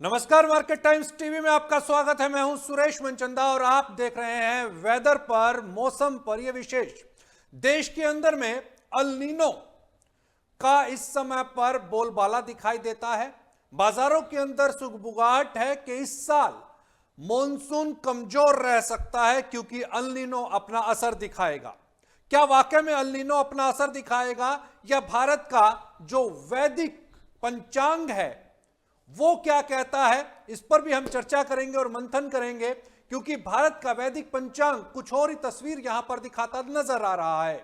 नमस्कार, market times TV में आपका स्वागत है। मैं हूं सुरेश मनचंदा और आप देख रहे हैं वेदर पर, मौसम पर यह विशेष। देश के अंदर में अल नीनो का इस समय पर बोलबाला दिखाई देता है। बाजारों के अंदर सुगबुगाहट है कि इस साल मॉनसून कमजोर रह सकता है क्योंकि अल नीनो अपना असर दिखाएगा। क्या वाकई में अल नीनो अपना असर दिखाएगा या भारत का जो वैदिक पंचांग है वो क्या कहता है, इस पर भी हम चर्चा करेंगे और मंथन करेंगे, क्योंकि भारत का वैदिक पंचांग कुछ और ही तस्वीर यहां पर दिखाता नजर आ रहा है।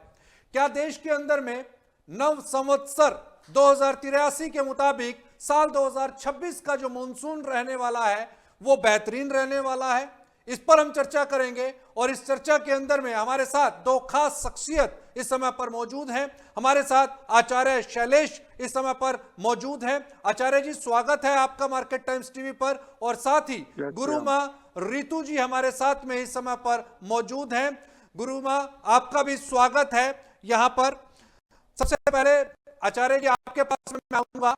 क्या देश के अंदर में नव संवत्सर 2083 के मुताबिक साल 2026 का जो मॉनसून रहने वाला है वो बेहतरीन रहने वाला है, इस पर हम चर्चा करेंगे। और इस चर्चा के अंदर में हमारे साथ दो खास शख्सियत इस समय पर मौजूद हैं। हमारे साथ आचार्य शैलेश इस समय पर मौजूद हैं। आचार्य जी, स्वागत है आपका मार्केट टाइम्स टीवी पर। और साथ ही गुरु मां रितु जी हमारे साथ में इस समय पर मौजूद हैं। गुरु मां, आपका भी स्वागत है यहां पर। सबसे पहले आचार्य जी आपके पास में आऊंगा,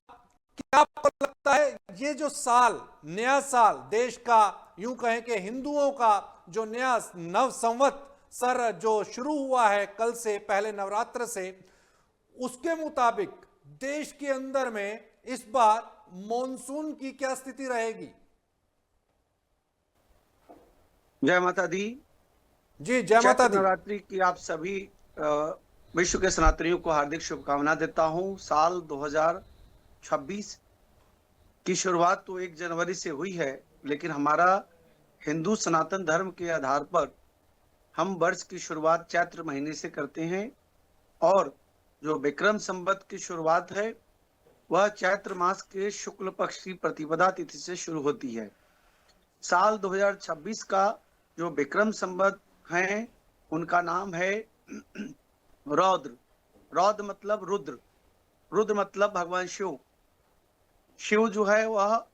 क्या आपको लगता है ये जो साल, नया साल देश का, यूं कहें कि हिंदुओं का जो नया नव संवत्सर जो शुरू हुआ है कल से, पहले नवरात्र से, उसके मुताबिक देश के अंदर में इस बार मॉनसून की क्या स्थिति रहेगी? जय माता दी। जी, जय माता दी। नवरात्रि की आप सभी विश्व के सनातनियों को हार्दिक शुभकामना देता हूं। साल 2026 की शुरुआत तो 1 जनवरी से हुई है, लेकिन हमारा हिंदू सनातन धर्म के आधार पर हम वर्ष की शुरुआत चैत्र महीने से करते हैं और जो विक्रम संवत की शुरुआत है वह चैत्र मास के शुक्ल पक्ष की प्रतिपदा तिथि से शुरू होती है। साल 2026 का जो विक्रम संवत है उनका नाम है रौद्र। रौद्र मतलब रुद्र, रुद्र मतलब भगवान शिव। शिव जो है वह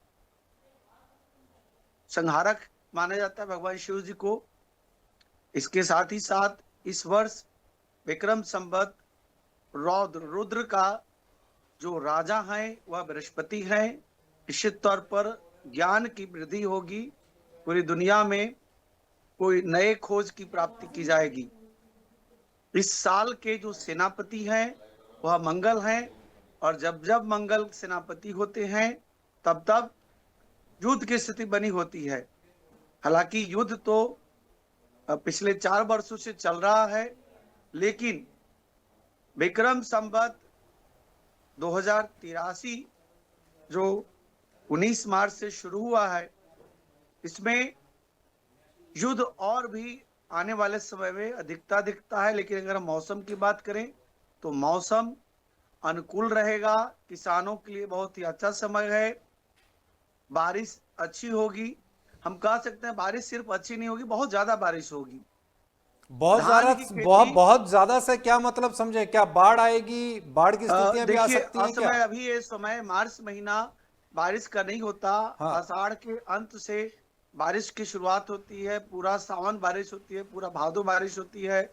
संहारक माना जाता है भगवान शिव जी को। इसके साथ ही साथ इस वर्ष विक्रम संवत रौद्र रुद्र का जो राजा है वह बृहस्पति है। निश्चित तौर पर ज्ञान की वृद्धि होगी, पूरी दुनिया में कोई नए खोज की प्राप्ति की जाएगी। इस साल के जो सेनापति हैं वह मंगल हैं, और जब जब मंगल सेनापति होते हैं तब तब युद्ध की स्थिति बनी होती है। हालांकि युद्ध तो पिछले 4 वर्षों से चल रहा है, लेकिन विक्रम संवत 2083 जो 19 मार्च से शुरू हुआ है, इसमें युद्ध और भी आने वाले समय में अधिकता दिखता है। लेकिन अगर हम मौसम की बात करें तो मौसम अनुकूल रहेगा, किसानों के लिए बहुत ही अच्छा समय है, बारिश अच्छी होगी। हम कह सकते हैं बारिश सिर्फ अच्छी नहीं होगी, बहुत ज्यादा बारिश होगी। बहुत ज्यादा से क्या मतलब समझे? क्या बाढ़ आएगी? बाढ़ की स्थितियां भी आ सकती हैं क्या? अभी ये समय मार्च महीना बारिश का नहीं होता। हाँ। आषाढ़ के अंत से बारिश की शुरुआत होती है, पूरा सावन बारिश होती है, पूरा भादो बारिश होती है,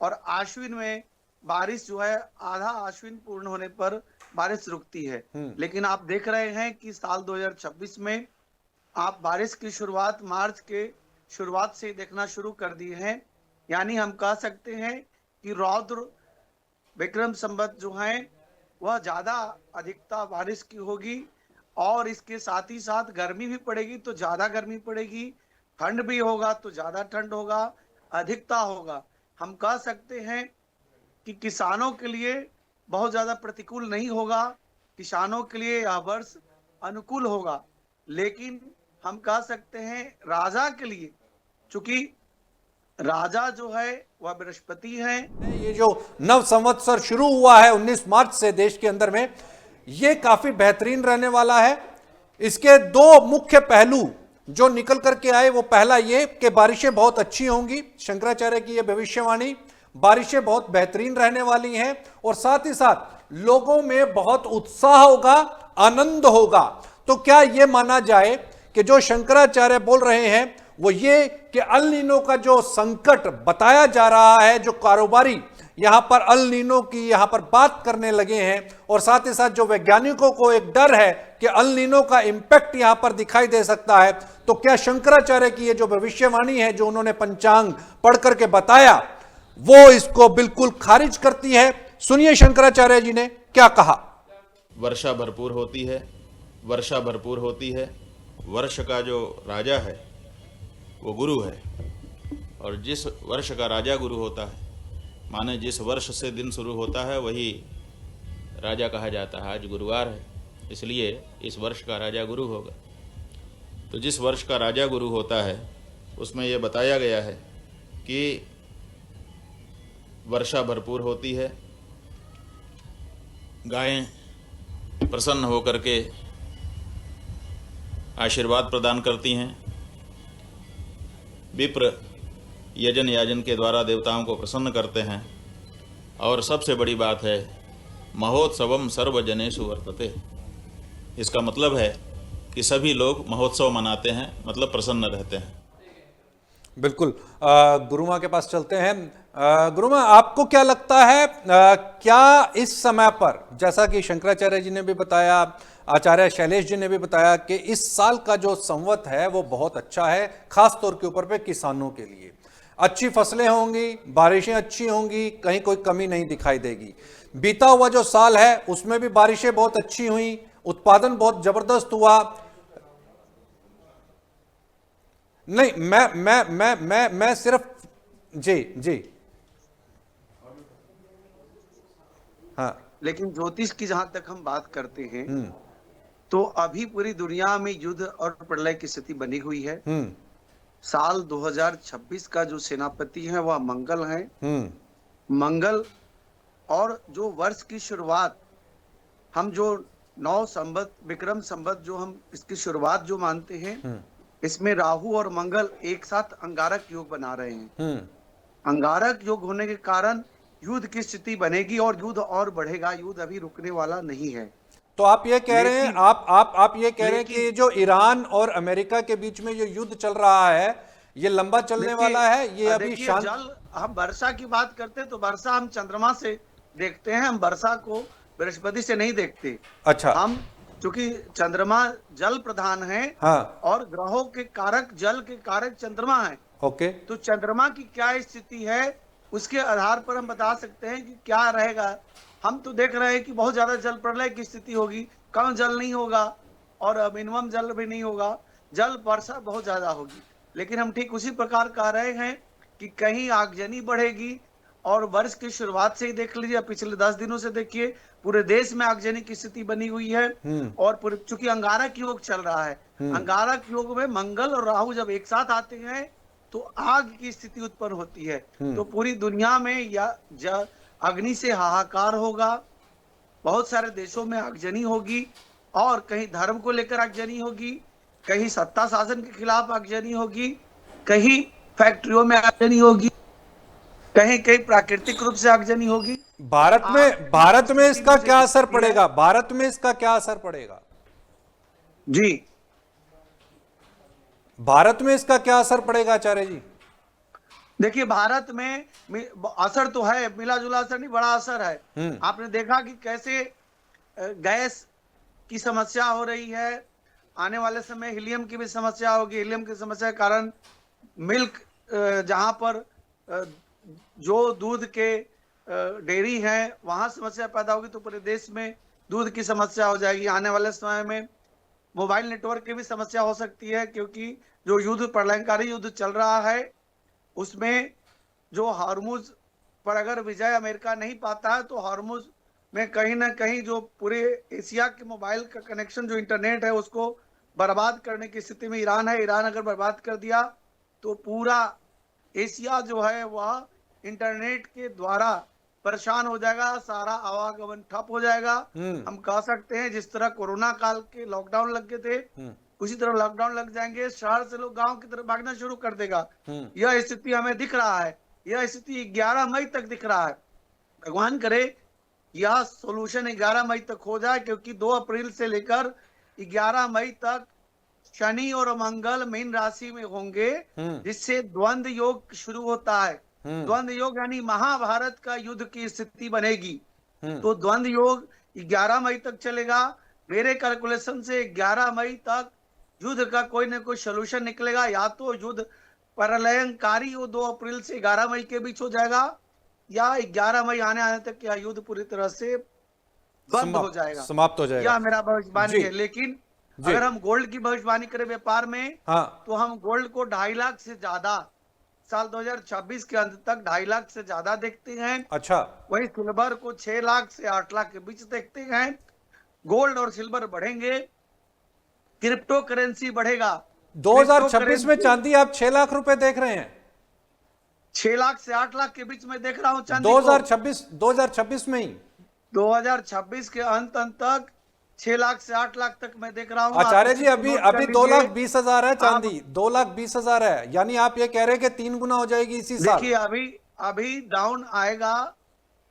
और आश्विन में बारिश जो है आधा आश्विन पूर्ण होने पर बारिश रुकती है। लेकिन आप देख रहे हैं कि साल 2026 में आप बारिश की शुरुआत मार्च के शुरुआत से देखना शुरू कर दिए हैं। यानी हम कह सकते हैं कि रौद्र विक्रम संवत जो है वह ज्यादा अधिकता बारिश की होगी, और इसके साथ ही साथ गर्मी भी पड़ेगी तो ज्यादा गर्मी पड़ेगी, ठंड भी होगा तो ज्यादा ठंड होगा, अधिकता होगा। हम कह सकते हैं कि किसानों के लिए बहुत ज्यादा प्रतिकूल नहीं होगा, किसानों के लिए यह वर्ष अनुकूल होगा। लेकिन हम कह सकते हैं राजा के लिए, चूंकि राजा जो है वह बृहस्पति है। ये जो नव संवत्सर शुरू हुआ है 19 मार्च से देश के अंदर में, ये काफी बेहतरीन रहने वाला है। इसके 2 मुख्य पहलू जो निकल करके आए, वो पहला ये कि बारिशें बहुत अच्छी होंगी, शंकराचार्य की ये भविष्यवाणी, बारिशें बहुत बेहतरीन रहने वाली हैं, और साथ ही साथ लोगों में बहुत उत्साह होगा, आनंद होगा। तो क्या ये माना जाए कि जो शंकराचार्य बोल रहे हैं वो ये कि अल नीनो का जो संकट बताया जा रहा है, जो कारोबारी यहां पर अल नीनो की यहां पर बात करने लगे हैं, और साथ ही साथ जो वैज्ञानिकों को एक डर है कि अल नीनो का इंपैक्ट यहां पर दिखाई दे सकता है, तो क्या शंकराचार्य की ये जो भविष्यवाणी है, जो उन्होंने पंचांग पढ़ करके बताया, वो इसको बिल्कुल खारिज करती है? सुनिए शंकराचार्य जी ने क्या कहा। वर्षा भरपूर होती है, वर्षा भरपूर होती है। वर्ष का जो राजा है वो गुरु है, और जिस वर्ष का राजा गुरु होता है, माने जिस वर्ष से दिन शुरू होता है वही राजा कहा जाता है। आज गुरुवार है, इसलिए इस वर्ष का राजा गुरु होगा। तो जिस वर्ष का राजा गुरु होता है उसमें यह बताया गया है कि वर्षा भरपूर होती है, गायें प्रसन्न होकर के आशीर्वाद प्रदान करती हैं, विप्र यजन याजन के द्वारा देवताओं को प्रसन्न करते हैं, और सबसे बड़ी बात है महोत्सवम सर्वजनेषु वर्तते। इसका मतलब है कि सभी लोग महोत्सव मनाते हैं, मतलब प्रसन्न रहते हैं। बिल्कुल। गुरुमा के पास चलते हैं। गुरुमा, आपको क्या लगता है, क्या इस समय पर, जैसा कि शंकराचार्य जी ने भी बताया, आचार्य शैलेश जी ने भी बताया कि इस साल का जो संवत है वो बहुत अच्छा है, खास तौर के ऊपर पे किसानों के लिए अच्छी फसलें होंगी, बारिशें अच्छी होंगी, कहीं कोई कमी नहीं दिखाई देगी। बीता हुआ जो साल है उसमें भी बारिशें बहुत अच्छी हुई, उत्पादन बहुत जबरदस्त हुआ। नहीं, मैं सिर्फ जी हाँ। लेकिन ज्योतिष की जहां तक हम बात करते हैं, तो अभी पूरी दुनिया में युद्ध और प्रलय की स्थिति बनी हुई है। साल 2026 का जो सेनापति है वह मंगल है। मंगल, और जो वर्ष की शुरुआत हम जो 9 संवत विक्रम संवत जो हम इसकी शुरुआत जो मानते हैं, इसमें राहु और मंगल एक साथ अंगारक योग बना रहे हैं। अंगारक योग होने के कारण युद्ध की स्थिति बनेगी और युद्ध और बढ़ेगा। युद्ध अभी रुकने वाला नहीं है। तो आप ये कह रहे हैं, आप ये कह रहे हैं कि जो ईरान और अमेरिका के बीच में जो युद्ध चल रहा है ये लंबा चलने वाला है, ये अभी शांत। जल, हम वर्षा की बात करते हैं तो वर्षा हम चंद्रमा से देखते हैं, हम वर्षा को बृहस्पति से नहीं देखते। अच्छा। हम चूंकि चंद्रमा जल प्रधान है, हाँ। और ग्रहों के कारक, जल के कारक चंद्रमा है। ओके। तो चंद्रमा की क्या स्थिति है उसके आधार पर हम बता सकते हैं कि क्या रहेगा। हम तो देख रहे हैं कि बहुत ज्यादा जल प्रलय की स्थिति होगी, कम जल नहीं होगा और मिनिमम जल भी नहीं होगा, जल वर्षा बहुत ज्यादा होगी। लेकिन हम ठीक उसी प्रकार कह रहे हैं कि कहीं आगजनी बढ़ेगी, और वर्ष की शुरुआत से ही देख लीजिए, पिछले 10 दिनों से देखिए पूरे देश में आगजनी की स्थिति बनी हुई है। और पूरे चूंकि अंगारक योग चल रहा है, अंगारक योग में मंगल और राहु जब एक साथ आते हैं तो आग की स्थिति उत्पन्न होती है। तो पूरी दुनिया में या अग्नि से हाहाकार होगा, बहुत सारे देशों में आगजनी होगी, और कहीं धर्म को लेकर आगजनी होगी, कहीं सत्ता शासन के खिलाफ आगजनी होगी, कहीं फैक्ट्रियों में आगजनी होगी, कहीं कहीं प्राकृतिक रूप से आगजनी होगी। भारत में इसका क्या असर पड़ेगा? भारत में इसका क्या असर पड़ेगा जी? भारत में इसका क्या असर पड़ेगा आचार्य जी? देखिए, भारत में असर तो है, मिला जुला असर नहीं, बड़ा असर है। आपने देखा कि कैसे गैस की समस्या हो रही है, आने वाले समय हीलियम की भी समस्या होगी। हीलियम की समस्या के कारण मिल्क, जहां पर जो दूध के डेयरी है वहां समस्या पैदा होगी, तो पूरे देश में दूध की समस्या हो जाएगी। आने वाले समय में मोबाइल नेटवर्क की भी समस्या हो सकती है, क्योंकि जो युद्ध, प्रलयंकारी युद्ध चल रहा है उसमें जो हार्मुज पर अगर विजय अमेरिका नहीं पाता है, तो हार्मुज में कहीं ना कहीं जो पूरे एशिया के मोबाइल का कनेक्शन, जो इंटरनेट है, उसको बर्बाद करने की स्थिति में ईरान है। ईरान अगर बर्बाद कर दिया तो पूरा एशिया जो है वह इंटरनेट के द्वारा परेशान हो जाएगा, सारा आवागमन ठप हो जाएगा। हम कह सकते हैं जिस तरह कोरोना काल के लॉकडाउन लग गए थे, उसी तरह लॉकडाउन लग जाएंगे, शहर से लोग गांव की तरफ भागना शुरू कर देगा। यह स्थिति हमें दिख रहा है, यह स्थिति 11 मई तक दिख रहा है। भगवान करे यह सोल्यूशन 11 मई तक हो जाए, क्योंकि 2 अप्रैल से लेकर 11 मई तक शनि और मंगल मीन राशि में होंगे, जिससे द्वंद्व योग शुरू होता है। द्वंद्व योग यानी महाभारत का युद्ध की स्थिति बनेगी। हम्म। तो द्वंद्व योग 11 मई तक चलेगा। मेरे कैलकुलेशन से 11 मई तक युद्ध का कोई ना कोई सोल्यूशन निकलेगा। या तो युद्ध प्रलयंकारी वो 2 अप्रैल से 11 मई के बीच हो जाएगा, या 11 मई आने तक यह युद्ध पूरी तरह से बंद हो जाएगा, समाप्त हो जाएगा। यह मेरा भविष्यवाणी जी। है। लेकिन जी। अगर हम गोल्ड की भविष्यवाणी करें व्यापार में, हाँ। तो हम गोल्ड को 2.5 लाख से ज्यादा साल 2026 के अंत तक 2.5 लाख से ज्यादा देखते हैं। अच्छा। वही सिल्वर को 6 लाख से 8 लाख के बीच देखते हैं। गोल्ड और सिल्वर बढ़ेंगे, क्रिप्टो करेंसी बढ़ेगा। 2026 में चांदी आप 6 लाख रुपए देख रहे हैं? 6 लाख से 8 लाख के बीच में देख रहा हूं चांदी को। 2026 में ही 2026 के अंत तक 6 लाख से 8 लाख तक मैं देख रहा हूं। आचार्य आप जी, इसे अभी नोट कर अभी लीजिए। 2,20,000 है चांदी, 2,20,000 है, यानी आप ये कह रहे हैं कि 3 गुना हो जाएगी इसी साल। देखिए अभी डाउन आएगा,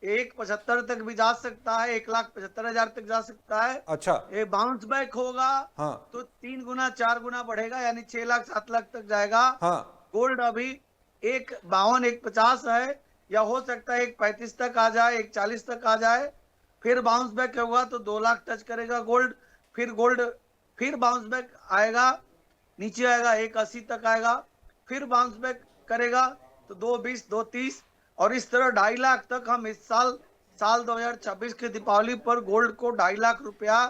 1,75 तक भी जा सकता है, 1,75,000 तक जा सकता है। अच्छा। ये बाउंस बैक होगा। हाँ। तो 3 गुना 4 गुना बढ़ेगा, यानी 6 लाख 7 लाख तक जाएगा। हाँ। गोल्ड अभी 1,52 1,50 है, या हो सकता है 1,35 तक आ जाए, 1,40 तक आ जाए। फिर बाउंस बैक होगा तो 2 लाख टच करेगा गोल्ड। फिर बाउंस बैक आएगा, नीचे आएगा 1,80 तक आएगा। फिर बाउंस बैक करेगा तो 2,20 2,30, और इस तरह 2.5 लाख तक हम इस साल 2026 के दीपावली पर गोल्ड को 2.5 लाख रुपया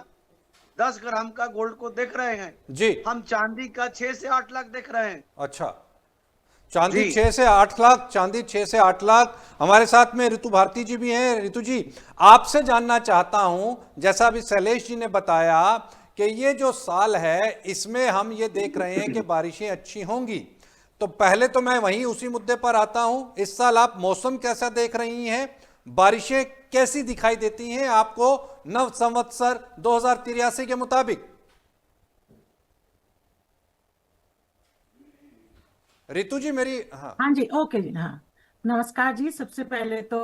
10 ग्राम का गोल्ड को देख रहे हैं जी। हम। चांदी का 6 से 8 लाख देख रहे हैं। अच्छा, चांदी जी। 6 से 8 लाख, चांदी 6 से 8 लाख। हमारे साथ में ऋतु भारती जी भी हैं। ऋतु जी, आपसे जानना चाहता हूं, जैसा अभी शैलेश जी ने बताया कि ये जो साल है इसमें हम ये देख रहे हैं कि बारिशें अच्छी होंगी, तो पहले तो मैं वहीं उसी मुद्दे पर आता हूं। इस साल आप मौसम कैसा देख रही हैं, बारिशें कैसी दिखाई देती हैं आपको नव संवत्सर 2083 के मुताबिक? ऋतु जी मेरी। हाँ। हाँ जी, ओके जी। हाँ, नमस्कार जी। सबसे पहले तो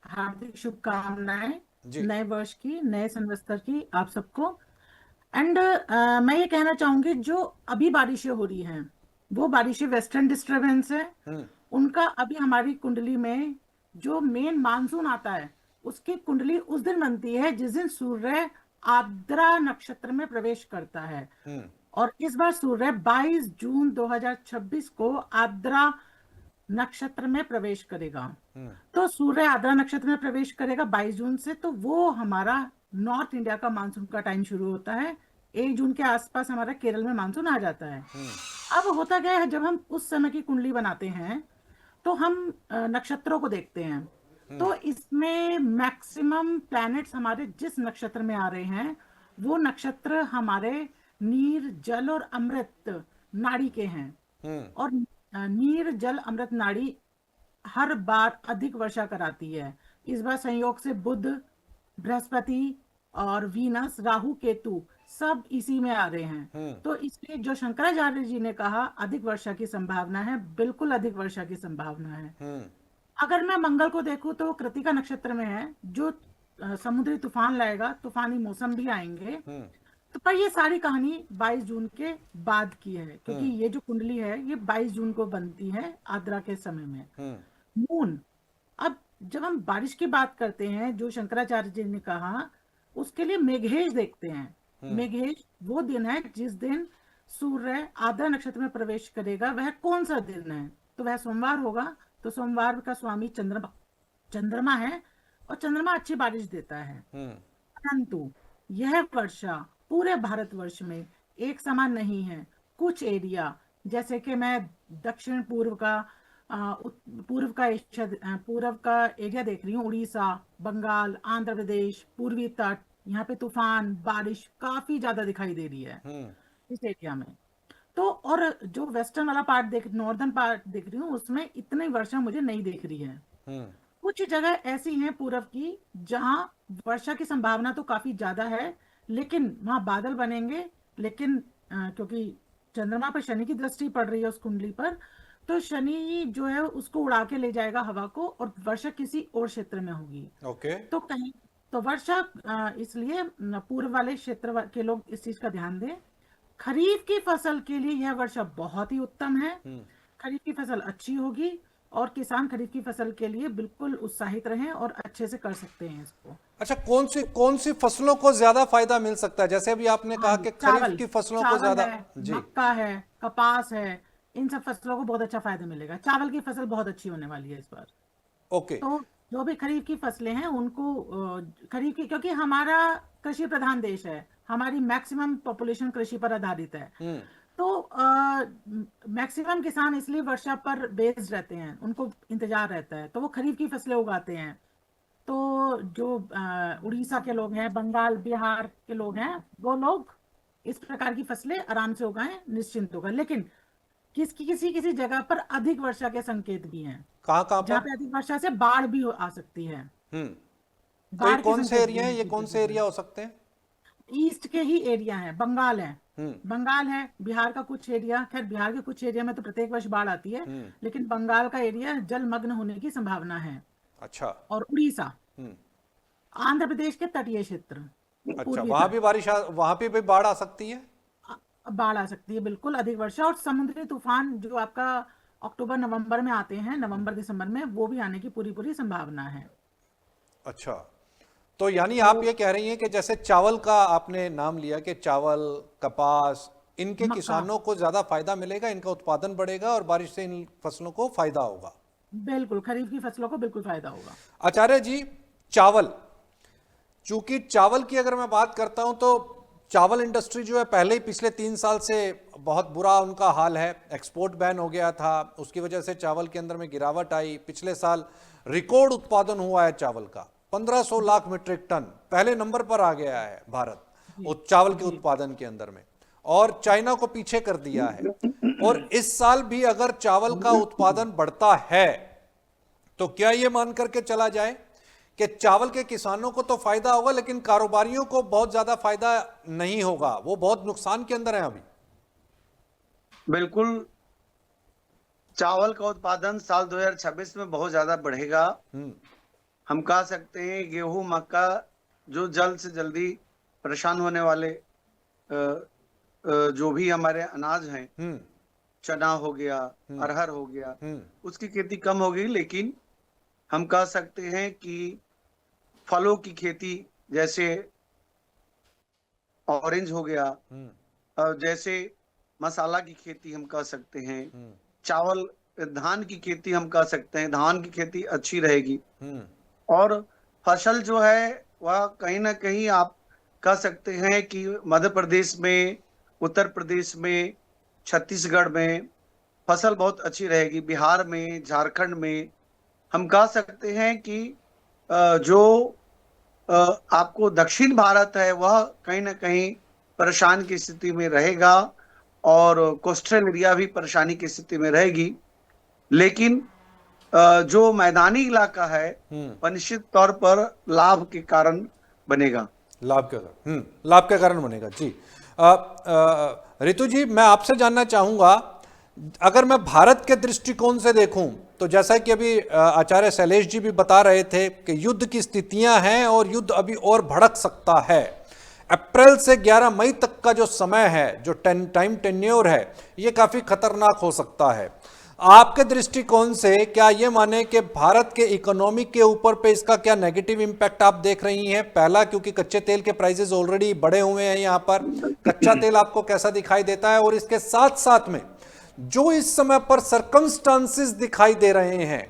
हार्दिक शुभकामनाएं जी। नए वर्ष की, नए संवत्सर की आप सबको। एंड मैं ये कहना चाहूंगी, जो अभी बारिशें हो रही हैं वो बारिशें वेस्टर्न डिस्टरबेंस है। उनका अभी हमारी कुंडली में जो मेन मानसून आता है, उसकी कुंडली उस दिन बनती है जिस दिन सूर्य आर्द्रा नक्षत्र में प्रवेश करता है। और इस बार सूर्य 22 जून 2026 को आर्द्रा नक्षत्र में प्रवेश करेगा। तो सूर्य आर्द्रा नक्षत्र में प्रवेश करेगा 22 जून से, तो वो हमारा नॉर्थ इंडिया का मानसून का टाइम शुरू होता है। 1 जून के आसपास हमारा केरल में मानसून आ जाता है। अब होता क्या है, जब हम उस समय की कुंडली बनाते हैं तो हम नक्षत्रों को देखते हैं। तो इसमें मैक्सिमम प्लैनेट्स हमारे जिस नक्षत्र में आ रहे हैं वो नक्षत्र हमारे नीर, जल और अमृत नाड़ी के हैं। और नीर, जल, अमृत नाड़ी हर बार अधिक वर्षा कराती है। इस बार संयोग से बुध, बृहस्पति और वीनस, राहु, केतु सब इसी में आ रहे हैं। तो इसलिए जो शंकराचार्य जी ने कहा अधिक वर्षा की संभावना है, बिल्कुल अधिक वर्षा की संभावना है। अगर मैं मंगल को देखूं तो कृतिका नक्षत्र में है, जो समुद्री तूफान लाएगा, तूफानी मौसम भी आएंगे। तो पर ये सारी कहानी 22 जून के बाद की है, क्योंकि ये जो कुंडली है ये 22 जून को बनती है आर्द्रा के समय में। मून, अब जब हम बारिश की बात करते हैं, जो शंकराचार्य जी ने कहा, उसके लिए मेघेश देखते हैं। मेघेश वो दिन है जिस दिन सूर्य आर्द्रा नक्षत्र में प्रवेश करेगा। वह कौन सा दिन है? तो वह सोमवार होगा। तो सोमवार का स्वामी चंद्रमा है, और चंद्रमा अच्छी बारिश देता है। परंतु यह वर्षा पूरे भारतवर्ष में एक समान नहीं है। कुछ एरिया, जैसे कि मैं दक्षिण पूर्व का एरिया देख रही हूँ, उड़ीसा, बंगाल, आंध्र प्रदेश, पूर्वी तट, यहाँ पे तूफान, बारिश काफी ज्यादा दिखाई दे रही है इस एरिया में। तो और जो वेस्टर्न वाला पार्ट नॉर्दर्न पार्ट देख रही हूँ, उसमें इतनी वर्षा मुझे नहीं दिख रही है। कुछ जगह ऐसी हैं पूरब की जहां वर्षा की संभावना तो काफी ज्यादा है, लेकिन वहां बादल बनेंगे। लेकिन क्योंकि चंद्रमा पर शनि की दृष्टि पड़ रही है उस कुंडली पर, तो शनि जो है उसको उड़ा के ले जाएगा हवा को, और वर्षा किसी और क्षेत्र में होगी। ओके। तो कहीं तो वर्षा इसलिए पूर्व वाले क्षेत्र के लोग इस चीज का ध्यान दें। खरीफ की फसल के लिए यह वर्षा बहुत ही उत्तम है। खरीफ की फसल अच्छी होगी। और किसान खरीफ की फसल के लिए बिल्कुल उत्साहित रहें और अच्छे से कर सकते हैं इसको। अच्छा, कौन सी फसलों को ज्यादा फायदा मिल सकता है? जैसे अभी आपने हाँ कहा जी, कि खरीफ चावल की फसलों को चावल ज्यादा। है, जी। मक्का है, कपास है, इन सब फसलों को बहुत अच्छा फायदा मिलेगा। चावल की फसल बहुत अच्छी होने वाली है इस बार। ओके। तो जो भी खरीफ की फसलें हैं उनको खरीफ की, क्योंकि हमारा कृषि प्रधान देश है, हमारी मैक्सिमम पॉपुलेशन कृषि पर आधारित है। हम्म। तो मैक्सिमम किसान इसलिए वर्षा पर बेस्ड रहते हैं, उनको इंतजार रहता है, तो वो खरीफ की फसलें उगाते हैं। तो जो उड़ीसा के लोग हैं, बंगाल बिहार के लोग हैं, वो लोग इस प्रकार की फसलें आराम से उगाएं, निश्चिंत होकर। लेकिन किसी किसी जगह पर अधिक वर्षा के संकेत भी हैं, कहाँ जहाँ पर? पे अधिक वर्षा से बाढ़ भी आ सकती है। हम्म। तो ये बाढ़ के कौन से संकेत भी एरिया है, हैं ये कुछ कौन से जगह एरिया हो सकते हैं? पर। ईस्ट के ही एरिया है, बंगाल है, हम्म। बंगाल है, बिहार का कुछ एरिया, खैर बिहार के कुछ एरिया में तो प्रत्येक वर्ष बाढ़ आती है, हम्म। लेकिन बंगाल का एरिया जलमग्न होने की संभावना है। अच्छा। और उड़ीसा, हम्म। आंध्र प्रदेश के तटीय क्षेत्र, अच्छा, पूर्वी वहां तट, भी वहां पे भी बाढ़ आ सकती है? बाढ़ आ सकती है, बिल्कुल अधिक वर्षा और समुद्री तूफान जो आपका अक्टूबर नवंबर में आते हैं, नवंबर दिसंबर में, वो भी आने की पूरी पूरी संभावना है। अच्छा, तो यानी तो आप ये कह रही हैं कि जैसे चावल का आपने नाम लिया कि चावल, कपास, इनके मक्का, किसानों को ज्यादा फायदा मिलेगा, इनका उत्पादन बढ़ेगा और बारिश से इन फसलों को फायदा होगा। बिल्कुल खरीफ की फसलों को बिल्कुल फायदा होगा। आचार्य जी, चावल, चूंकि चावल की अगर मैं बात करता हूं तो चावल इंडस्ट्री जो है पहले ही पिछले 3 साल से बहुत बुरा उनका हाल है। एक्सपोर्ट बैन हो गया था, उसकी वजह से चावल के अंदर में गिरावट आई। पिछले साल रिकॉर्ड उत्पादन हुआ है चावल का, 1500 लाख मीट्रिक टन, पहले नंबर पर आ गया है भारत उस चावल के जी उत्पादन के अंदर में, और चाइना को पीछे कर दिया है। और इस साल भी अगर चावल का उत्पादन बढ़ता है तो क्या ये मान करके चला जाए कि चावल के किसानों को तो फायदा होगा लेकिन कारोबारियों को बहुत ज्यादा फायदा नहीं होगा, वो बहुत नुकसान के अंदर है अभी? बिल्कुल, चावल का उत्पादन साल 2026 में बहुत ज्यादा बढ़ेगा। हम्म। हम कह सकते हैं गेहूं, मक्का, जो जल्द से जल्दी परेशान होने वाले जो भी हमारे अनाज हैं, हम्म। चना हो गया, अरहर हो गया, हम्म। उसकी खेती कम होगी। लेकिन हम कह सकते हैं कि फलों की खेती, जैसे ऑरेंज हो गया, जैसे मसाला की खेती हम कर सकते हैं, चावल, धान की खेती हम कर सकते हैं, धान की खेती अच्छी रहेगी। और फसल जो है वह कहीं ना कहीं आप कह सकते हैं कि मध्य प्रदेश में, उत्तर प्रदेश में, छत्तीसगढ़ में फसल बहुत अच्छी रहेगी। बिहार में, झारखंड में हम कह सकते हैं कि जो आपको दक्षिण भारत है वह कहीं ना कहीं परेशान की स्थिति में रहेगा और कोस्टल एरिया भी परेशानी की स्थिति में रहेगी। लेकिन जो मैदानी इलाका है वह निश्चित तौर पर लाभ के कारण बनेगा। लाभ के कारण बनेगा। जी। रितु जी, मैं आपसे जानना चाहूंगा, अगर मैं भारत के दृष्टिकोण से देखूं तो जैसा कि अभी आचार्य शैलेश जी भी बता रहे थे कि युद्ध की स्थितियां हैं और युद्ध अभी और भड़क सकता है। अप्रैल से 11 मई तक का जो समय है, जो टाइम टेन्योर है, ये काफी खतरनाक हो सकता है। आपके दृष्टिकोण से क्या ये माने कि भारत के इकोनॉमी के ऊपर पे इसका क्या नेगेटिव इंपैक्ट आप देख रही हैं? पहला, क्योंकि कच्चे तेल के प्राइसेस ऑलरेडी बढ़े हुए हैं, यहाँ पर कच्चा तेल आपको कैसा दिखाई देता है? और इसके साथ साथ में जो इस समय पर सर्कमस्टांसिस दिखाई दे रहे हैं,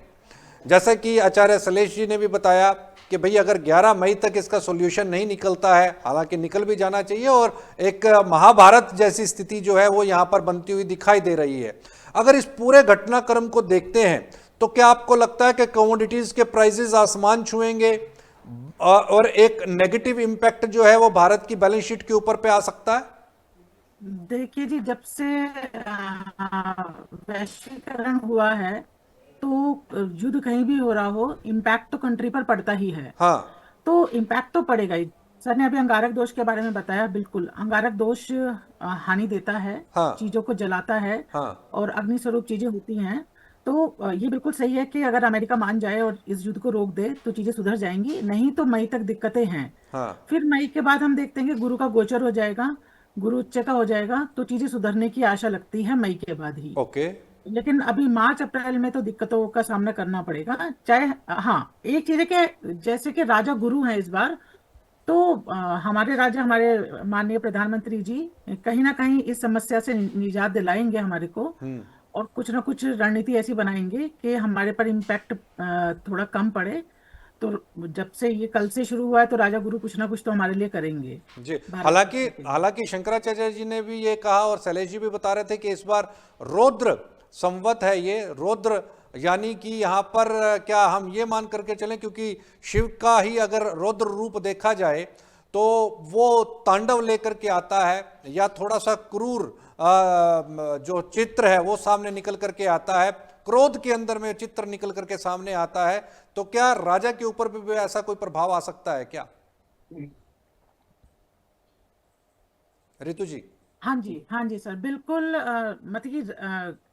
जैसा कि आचार्य शैलेश जी ने भी बताया कि भाई अगर 11 मई तक इसका सॉल्यूशन नहीं निकलता है, हालांकि निकल भी जाना चाहिए, और एक महाभारत जैसी स्थिति जो है वो यहाँ पर बनती हुई दिखाई दे रही है। अगर इस पूरे घटनाक्रम को देखते हैं तो क्या आपको लगता है कि कमोडिटीज के प्राइसेस आसमान छुएंगे और एक नेगेटिव इंपैक्ट जो है वो भारत की बैलेंस शीट के ऊपर पे आ सकता है? देखिए जी, जब से वैश्वीकरण हुआ है तो युद्ध कहीं भी हो रहा हो, इम्पैक्ट तो कंट्री पर पड़ता ही है। हाँ। तो इम्पैक्ट तो पड़ेगा ही। सर ने अभी अंगारक दोष के बारे में बताया, बिल्कुल अंगारक दोष हानि देता है, हाँ। चीजों को जलाता है, हाँ। और अग्नि स्वरूप चीजें होती हैं। तो ये बिल्कुल सही है कि अगर अमेरिका मान जाए और इस युद्ध को रोक दे तो चीजें सुधर जाएंगी, नहीं तो मई तक दिक्कतें हैं। हाँ। फिर मई के बाद हम देखते हैं कि गुरु का गोचर हो जाएगा, गुरु उच्च का हो जाएगा, तो चीजें सुधरने की आशा लगती है मई के बाद ही। ओके। लेकिन अभी मार्च अप्रैल में तो दिक्कतों का सामना करना पड़ेगा। चाहे, हाँ, एक चीज है कि जैसे कि राजा गुरु हैं इस बार, तो हमारे राजा, हमारे माननीय प्रधानमंत्री जी कहीं ना कहीं इस समस्या से निजात दिलाएंगे हमारे को, और कुछ ना कुछ रणनीति ऐसी बनाएंगे कि हमारे पर इम्पैक्ट थोड़ा कम पड़े। तो जब से ये कल से शुरू हुआ है, तो राजा गुरु कुछ ना कुछ तो हमारे लिए करेंगे जी। भारत हालांकि के लिए। हालांकि शंकराचार्य जी ने भी ये कहा और शैलेश जी भी बता रहे थे कि इस बार रौद्र संवत है, ये रौद्र यानी कि यहाँ पर क्या हम ये मान करके चलें, क्योंकि शिव का ही अगर रौद्र रूप देखा जाए तो वो तांडव लेकर के आता है, या थोड़ा सा क्रूर जो चित्र है वो सामने निकल करके आता है, क्रोध के अंदर में चित्र निकल करके सामने आता है। तो क्या राजा के ऊपर भी ऐसा कोई प्रभाव आ सकता है क्या, रितु जी? हाँ जी, हाँ जी सर, बिल्कुल। मतलब कि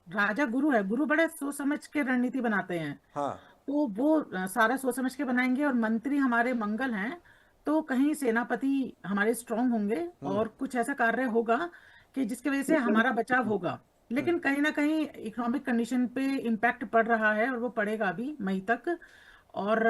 राजा गुरु है, गुरु बड़े सोच समझ के रणनीति बनाते हैं। हाँ। तो वो सारा सोच समझ के बनाएंगे, और मंत्री हमारे मंगल हैं, तो कहीं सेनापति हमारे स्ट्रांग होंगे और कुछ ऐसा कार्य होगा कि जिसकी वजह से हमारा बचाव होगा। लेकिन कहीं ना कहीं इकोनॉमिक कंडीशन पे इम्पैक्ट पड़ रहा है, और वो पड़ेगा अभी मई तक। और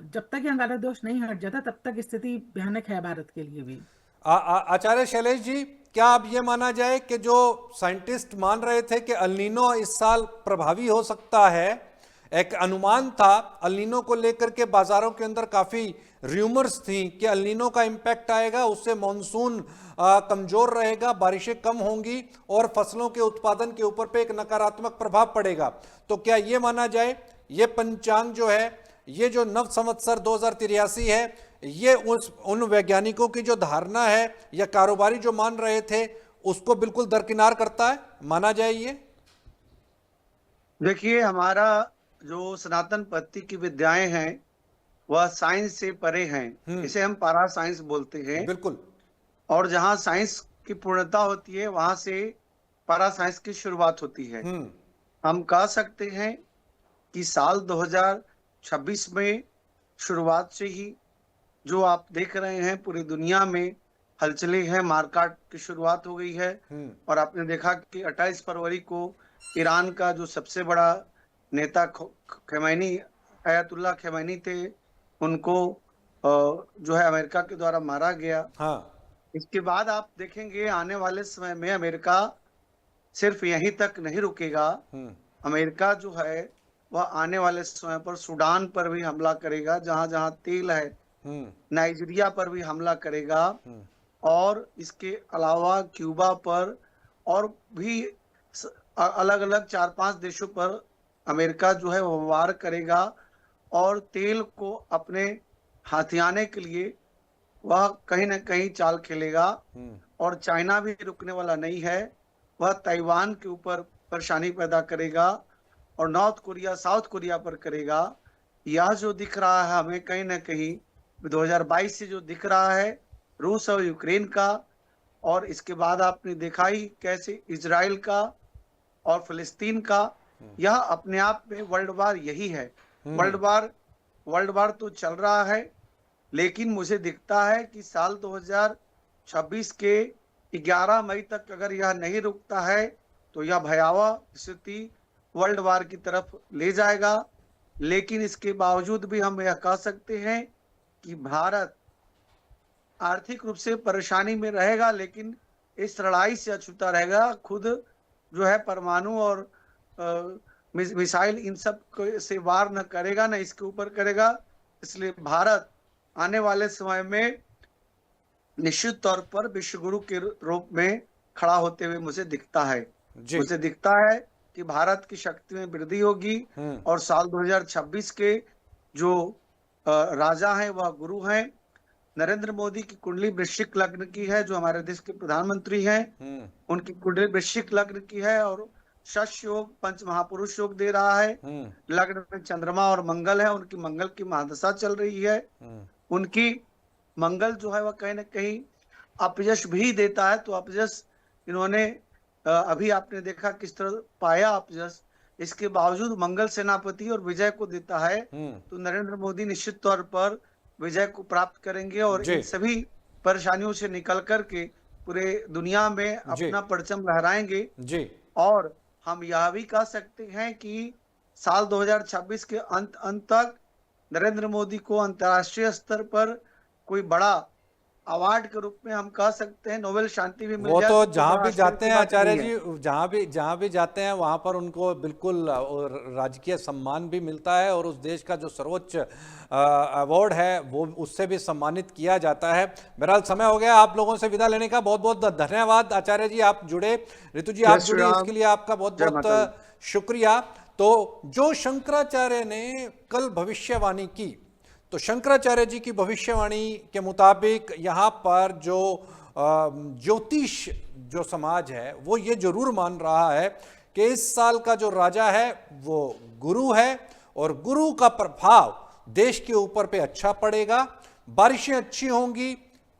जब तक ये अंगारक दोष नहीं हट जाता, तब तक स्थिति भयानक है भारत के लिए भी। आचार्य शैलेश जी, क्या अब ये माना जाए कि जो साइंटिस्ट मान रहे थे कि अल नीनो इस साल प्रभावी हो सकता है, एक अनुमान था अल नीनो को लेकर के, बाजारों के अंदर काफी र्यूमर्स थी कि अल नीनो का इंपैक्ट आएगा, उससे मॉनसून कमजोर रहेगा, बारिशें कम होंगी और फसलों के उत्पादन के ऊपर पे एक नकारात्मक प्रभाव पड़ेगा। तो क्या ये माना जाए ये पंचांग जो है, ये जो नव संवत्सर 2083 है, ये उन वैज्ञानिकों की जो धारणा है या कारोबारी जो मान रहे थे उसको बिल्कुल दरकिनार करता है, माना जाए ये? देखिए, हमारा जो सनातन पद्धति की विद्याएं हैं वह साइंस से परे हैं, इसे हम पारा साइंस बोलते हैं। बिल्कुल। और जहाँ साइंस की पूर्णता होती है वहां से पारा साइंस की शुरुआत होती है। हम कह सकते हैं कि साल 2026 में शुरुआत से ही जो आप देख रहे हैं पूरी दुनिया में हलचलें हैं, मारकाट की शुरुआत हो गई है। और आपने देखा कि 28 फरवरी को ईरान का जो सबसे बड़ा नेता खमैनी, अयतुल्ला खमैनी थे, उनको जो है अमेरिका के द्वारा मारा गया। हाँ। इसके बाद आप देखेंगे आने वाले समय में अमेरिका सिर्फ यहीं तक नहीं रुकेगा। अमेरिका जो है वह आने वाले समय पर सूडान पर भी हमला करेगा, जहां जहां तेल है, नाइजीरिया पर भी हमला करेगा, और इसके अलावा क्यूबा पर और भी अलग अलग 4-5 देशों पर अमेरिका जो है वो वार करेगा। और तेल को अपने हथियाने के लिए वह कहीं ना कहीं चाल खेलेगा। और चाइना भी रुकने वाला नहीं है, वह ताइवान के ऊपर परेशानी पैदा करेगा और नॉर्थ कोरिया, साउथ कोरिया पर करेगा। यह जो दिख रहा है हमें कहीं ना कहीं 2022 से जो दिख रहा है रूस और यूक्रेन का, और इसके बाद आपने देखा ही कैसे इजराइल का और फिलिस्तीन का, यह अपने आप में वर्ल्ड वार यही है। वर्ल्ड वार तो चल रहा है, लेकिन मुझे दिखता है कि साल 2026 के 11 मई तक अगर यह नहीं रुकता है तो यह भयावह स्थिति वर्ल्ड वार की तरफ ले जाएगा। लेकिन इसके बावजूद भी हम यह कह सकते हैं कि भारत आर्थिक रूप से परेशानी में रहेगा, लेकिन इस लड़ाई से अछूता रहेगा। खुद जो है परमाणु और मिसाइल इन सब से वार न करेगा, न इसके ऊपर करेगा। इसलिए भारत आने वाले समय में निश्चित तौर पर विश्वगुरु के रूप में खड़ा होते हुए मुझे दिखता है। मुझे दिखता है कि भारत की शक्ति में वृद्धि होगी, और साल 2026 के जो राजा हैं वह गुरु हैं। नरेंद्र मोदी की कुंडली वृश्चिक लग्न की है, जो हमारे देश के प्रधानमंत्री हैं, उनकी कुंडली वृश्चिक लग्न की है, और शश योग, पंच महापुरुष योग दे रहा है। लग्न में चंद्रमा और मंगल है, उनकी मंगल की महादशा चल रही है। उनकी मंगल जो है वह कहीं ना कहीं अपयश भी देता है, तो अपयश इन्होंने अभी आपने देखा किस तरह पाया अपयश। इसके बावजूद मंगल सेनापति और विजय को देता है, तो नरेंद्र मोदी निश्चित तौर पर विजय को प्राप्त करेंगे और इन सभी परेशानियों से निकल करके पूरे दुनिया में अपना परचम लहराएंगे। और हम यह भी कह सकते हैं कि साल 2026 के अंत तक नरेंद्र मोदी को अंतर्राष्ट्रीय स्तर पर कोई बड़ा अवार्ड के रूप में हम कह सकते हैं नोबेल शांति भी मिल वो जाए तो तो जहां बड़ा भी आश्चर्य जाते की हैं बात आचार्य नहीं है। जी, जहां भी जाते हैं वहां पर उनको बिल्कुल राजकीय सम्मान भी मिलता है और उस देश का जो सर्वोच्च अवार्ड है वो उससे भी सम्मानित किया जाता है। बहरहाल समय हो गया आप लोगों से विदा लेने का। बहुत बहुत धन्यवाद आचार्य जी, आप जुड़े। ऋतु जी, आप जय श्री जुड़ी, राम, इसके लिए आपका बहुत जय माता बहुत शुक्रिया। तो जो शंकराचार्य ने कल भविष्यवाणी की, तो शंकराचार्य जी की भविष्यवाणी के मुताबिक यहाँ पर जो ज्योतिष जो समाज है वो ये जरूर मान रहा है कि इस साल का जो राजा है वो गुरु है और गुरु का प्रभाव देश के ऊपर पे अच्छा पड़ेगा, बारिशें अच्छी होंगी,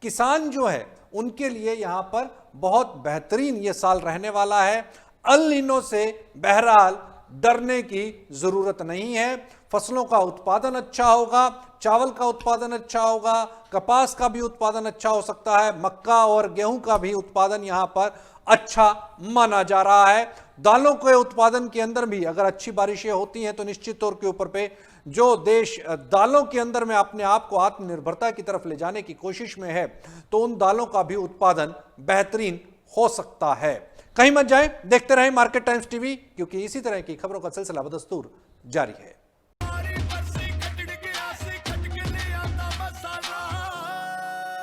किसान जो है उनके लिए यहाँ पर बहुत बेहतरीन ये साल रहने वाला है। अल नीनो से बहरहाल डरने की जरूरत नहीं है। फसलों का उत्पादन अच्छा होगा, चावल का उत्पादन अच्छा होगा, कपास का भी उत्पादन अच्छा हो सकता है, मक्का और गेहूं का भी उत्पादन यहां पर अच्छा माना जा रहा है। दालों के उत्पादन के अंदर भी अगर अच्छी बारिशें होती हैं तो निश्चित तौर के ऊपर पे जो देश दालों के अंदर में अपने आप को आत्मनिर्भरता की तरफ ले जाने की कोशिश में है तो उन दालों का भी उत्पादन बेहतरीन हो सकता है। कहीं मत जाएं, देखते रहें मार्केट टाइम्स टीवी, क्योंकि इसी तरह की खबरों का सिलसिला बदस्तूर जारी है।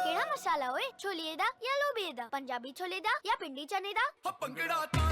केड़ा मसाला ओए, छोलिए दा या लोबिए दा, पंजाबी छोले दा या पिंडी चने दा।